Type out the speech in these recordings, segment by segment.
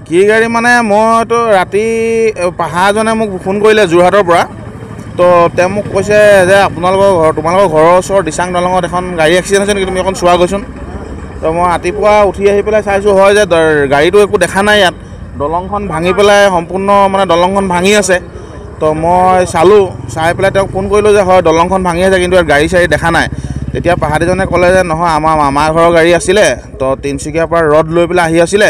কি গাড়ী মানে মইতো ৰাতি পাহাৰজনে মোক ফোন কৰিলে যোৰহাটৰ পৰা তো তেওঁ মোক কৈছে যে তোমালোকৰ ঘৰৰ ওচৰৰ দিচাং দলঙত এখন গাড়ী এক্সিডেণ্ট হৈছে নেকি তুমি এখন চোৱা গৈছোন তো মই ৰাতিপুৱা উঠি আহি পেলাই চাইছোঁ হয় যে গাড়ীটো একো দেখা নাই ইয়াত দলংখন ভাঙি পেলাই সম্পূৰ্ণ মানে দলংখন ভাঙি আছে তো মই চাই পেলাই তেওঁক ফোন কৰিলোঁ যে হয় দলংখন ভাঙি আছে কিন্তু ইয়াত গাড়ী চাড়ী দেখা নাই তেতিয়া পাহাৰীজনে ক'লে যে নহয় আমাৰ মামাৰ ঘৰৰ গাড়ী আছিলে তো তিনিচুকীয়াৰ পৰা ৰড লৈ পেলাই আহি আছিলে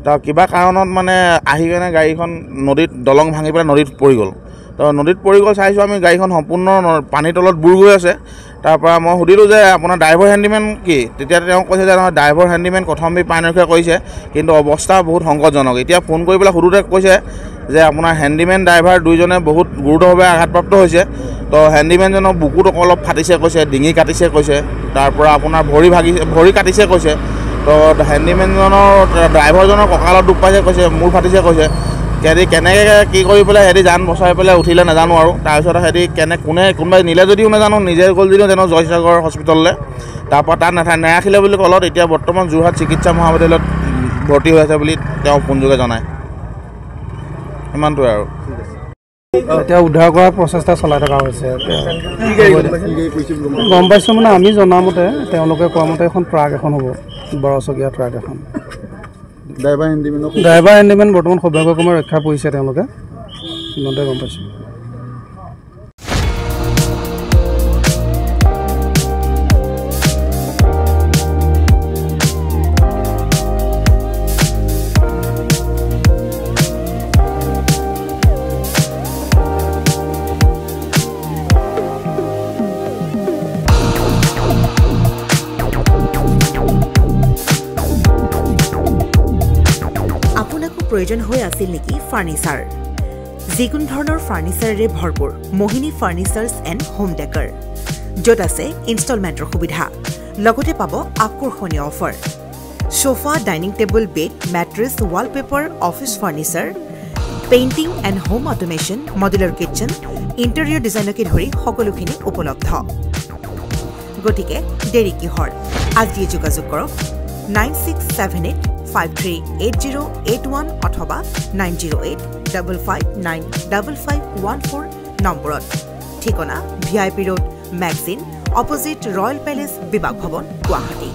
তো কিবা কাৰণত মানে আহি কেনে গাড়ীখন নদীত দলং ভাঙি পেলাই নদীত পৰি গ'ল তো নদীত পৰি গ'ল চাইছোঁ আমি গাড়ীখন সম্পূৰ্ণ পানীৰ তলত বুৰ গৈ আছে তাৰপৰা মই সুধিলোঁ যে আপোনাৰ ড্ৰাইভাৰ হেণ্ডিমেন কি তেতিয়া তেওঁ কৈছে যে নহয় ড্ৰাইভাৰ হেণ্ডিমেন কথমবীৰ পানীৰক্ষে কৰিছে কিন্তু অৱস্থা বহুত সংকটজনক এতিয়া ফোন কৰি পেলাই সোধোতে কৈছে যে আপোনাৰ হেণ্ডিমেন ড্ৰাইভাৰ দুইজনে বহুত গুৰুতৰভাৱে আঘাতপ্ৰাপ্ত হৈছে তো হেণ্ডিমেনজনৰ বুকুত অলপ ফাটিছে কৈছে ডিঙি কাটিছে কৈছে তাৰপৰা আপোনাৰ ভৰি কাটিছে কৈছে তো হেণ্ডিমেনজনৰ ড্ৰাইভাৰজনৰ কঁকালত দুখ পাইছে কৈছে মূৰ ফাটিছে কৈছে সিহঁতি কেনেকৈ কি কৰি পেলাই সিহঁতি যান বচাই পেলাই উঠিলে নাজানো আৰু তাৰপিছত সিহঁতি কোনোবাই নিলে যদিও নাজানো নিজে গ'ল যদিও জানো জয়সাগৰ হস্পিটেললৈ তাৰপৰা তাত নাৰাখিলে বুলি ক'লত এতিয়া বৰ্তমান যোৰহাট চিকিৎসা মহাবিদ্যালয়ত ভৰ্তি হৈ আছে বুলি তেওঁ ফোনযোগে জনায় ইমানটোৱে আৰু এতিয়া উদ্ধাৰ কৰাৰ প্ৰচেষ্টা চলাই থকা হৈছে গম পাইছোঁ মানে আমি জনামতে তেওঁলোকে কোৱা মতে এখন ট্ৰাক এখন হ'ব 12 চকীয়া ট্ৰাক এখন ড্ৰাইভাৰ হেণ্ডিমেন বৰ্তমান সৌভাগ্যক্ৰমে ৰক্ষা পৰিছে তেওঁলোকে ইমানতে গম পাইছোঁ প্ৰয়োজন হৈ আছিল নেকি ফাৰ্নিচাৰ যিকোনো ধৰণৰ ফাৰ্নিচাৰেৰে ভৰপূৰ মোহিনী ফাৰ্নিচাৰ্ছ এণ্ড হোম ডেকৰ য'ত আছে ইনষ্টলমেণ্টৰ সুবিধা লগতে পাব আকৰ্ষণীয় offer sofa dining table bed mattress wallpaper office furniture painting and home automation modular kitchen interior ডিজাইনকে ধৰি সকলোখিনি উপলব্ধ গতিকে দেৰি কিহৰ আজিয়ে যোগাযোগ কৰক 9678538081 অথবা 9085595514 নম্বৰত ঠিকনা VIP road magazine opposite royal palace বিভাগ ভৱন গুৱাহাটী